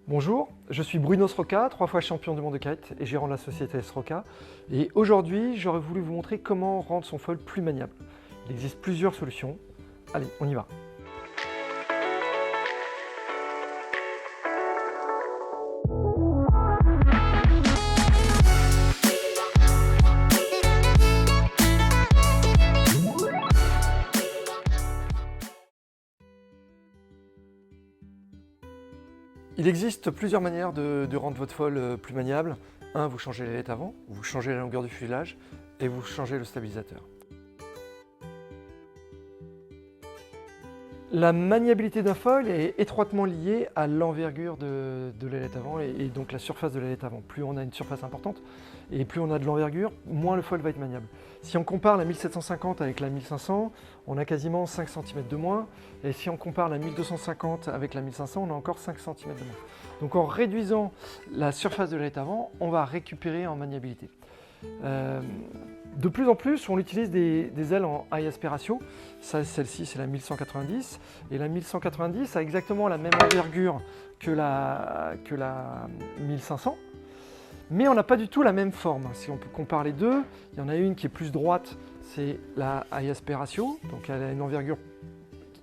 Bonjour, je suis Bruno Sroka, 3 fois champion du monde de kite et gérant de la société Sroka. Et aujourd'hui, j'aurais voulu vous montrer comment rendre son foil plus maniable. Il existe plusieurs solutions. Allez, on y va. Il existe plusieurs manières de rendre votre foil plus maniable. Un, vous changez l'ailette avant, vous changez la longueur du fuselage et vous changez le stabilisateur. La maniabilité d'un foil est étroitement liée à l'envergure de l'ailette avant et donc la surface de l'ailette avant. Plus on a une surface importante et plus on a de l'envergure, moins le foil va être maniable. Si on compare la 1750 avec la 1500, on a quasiment 5 cm de moins. Et si on compare la 1250 avec la 1500, on a encore 5 cm de moins. Donc en réduisant la surface de l'ailette avant, on va récupérer en maniabilité. De plus en plus, on utilise des ailes en high aspect ratio. Celle-ci, c'est la 1190. Et la 1190 a exactement la même envergure que la 1500. Mais on n'a pas du tout la même forme. Si on compare les deux, il y en a une qui est plus droite, c'est la high aspect ratio. Donc elle a une envergure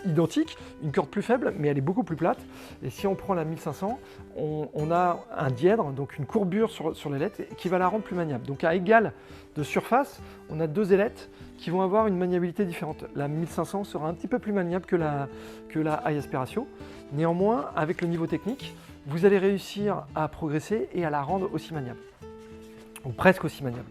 identique, une corde plus faible, mais elle est beaucoup plus plate. Et si on prend la 1500, on a un dièdre, donc une courbure sur l'ailette qui va la rendre plus maniable. Donc à égal de surface, on a deux ailettes qui vont avoir une maniabilité différente. La 1500 sera un petit peu plus maniable que la high aspect ratio. Néanmoins, avec le niveau technique, vous allez réussir à progresser et à la rendre aussi maniable, ou presque aussi maniable.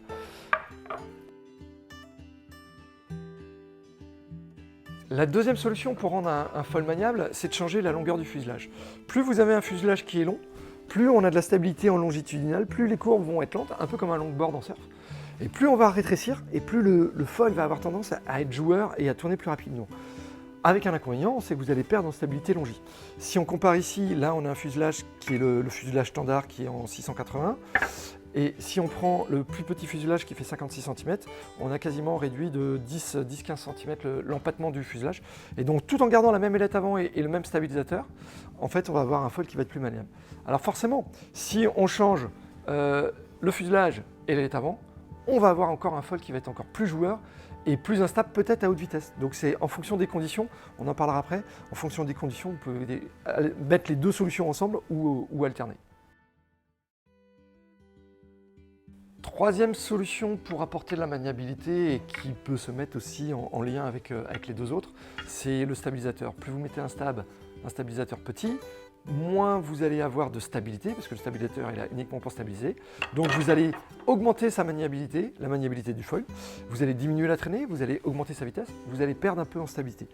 La deuxième solution pour rendre un foil maniable, c'est de changer la longueur du fuselage. Plus vous avez un fuselage qui est long, plus on a de la stabilité en longitudinale, plus les courbes vont être lentes, un peu comme un longboard en surf. Et plus on va rétrécir, et plus le foil va avoir tendance à être joueur et à tourner plus rapidement. Avec un inconvénient, c'est que vous allez perdre en stabilité longi. Si on compare ici, là on a un fuselage qui est le fuselage standard qui est en 680. Et si on prend le plus petit fuselage qui fait 56 cm, on a quasiment réduit de 10-15 cm l'empattement du fuselage. Et donc tout en gardant la même ailette avant et le même stabilisateur, en fait on va avoir un foil qui va être plus maniable. Alors forcément, si on change le fuselage et l'ailette avant, on va avoir encore un foil qui va être encore plus joueur et plus instable peut-être à haute vitesse. Donc c'est en fonction des conditions, on en parlera après, en fonction des conditions, vous pouvez mettre les deux solutions ensemble ou alterner. Troisième solution pour apporter de la maniabilité et qui peut se mettre aussi en lien avec les deux autres, c'est le stabilisateur. Plus vous mettez un stabilisateur petit, moins vous allez avoir de stabilité, parce que le stabilisateur est là uniquement pour stabiliser. Donc vous allez augmenter sa maniabilité, la maniabilité du foil, vous allez diminuer la traînée, vous allez augmenter sa vitesse, vous allez perdre un peu en stabilité.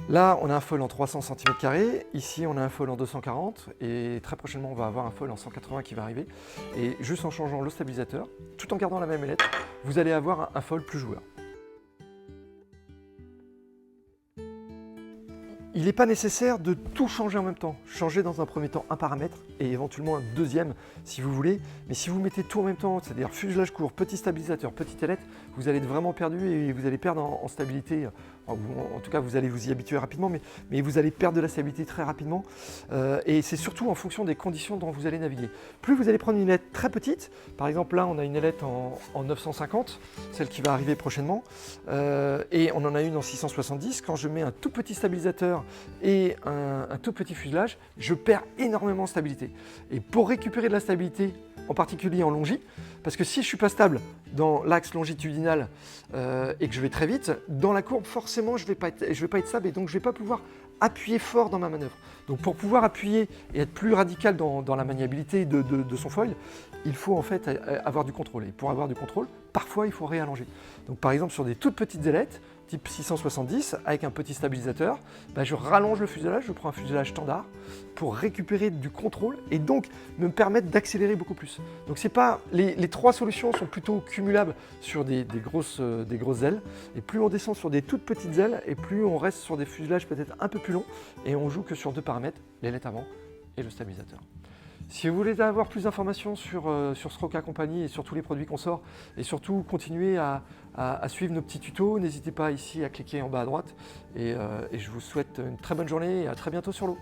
Là, on a un foil en 300 cm², ici on a un foil en 240 et très prochainement on va avoir un foil en 180 qui va arriver. Et juste en changeant le stabilisateur, tout en gardant la même ailette, vous allez avoir un foil plus joueur. Il n'est pas nécessaire de tout changer en même temps. Changez dans un premier temps un paramètre et éventuellement un deuxième si vous voulez. Mais si vous mettez tout en même temps, c'est-à-dire fuselage court, petit stabilisateur, petite ailette, vous allez être vraiment perdu et vous allez perdre en stabilité. En tout cas, vous allez vous y habituer rapidement, mais vous allez perdre de la stabilité très rapidement. Et c'est surtout en fonction des conditions dont vous allez naviguer. Plus vous allez prendre une ailette très petite, par exemple là on a une ailette en 950, celle qui va arriver prochainement, et on en a une en 670. Quand je mets un tout petit stabilisateur et un tout petit fuselage, je perds énormément de stabilité. Et pour récupérer de la stabilité, en particulier en longi, parce que si je ne suis pas stable dans l'axe longitudinal et que je vais très vite, dans la courbe, forcément, je ne vais pas être stable et donc je ne vais pas pouvoir appuyer fort dans ma manœuvre. Donc pour pouvoir appuyer et être plus radical dans la maniabilité de son foil, il faut en fait avoir du contrôle. Et pour avoir du contrôle, parfois il faut réallonger. Donc par exemple sur des toutes petites ailettes, type 670, avec un petit stabilisateur, je rallonge le fuselage, je prends un fuselage standard pour récupérer du contrôle et donc me permettre d'accélérer beaucoup plus. Donc c'est pas, les trois solutions sont plutôt cumulables sur des grosses ailes, et plus on descend sur des toutes petites ailes, et plus on reste sur des fuselages peut-être un peu plus longs, et on joue que sur deux paramètres, l'ailette avant et le stabilisateur. Si vous voulez avoir plus d'informations sur Sroka Company et sur tous les produits qu'on sort, et surtout continuer à suivre nos petits tutos, n'hésitez pas ici à cliquer en bas à droite. Et je vous souhaite une très bonne journée et à très bientôt sur l'eau.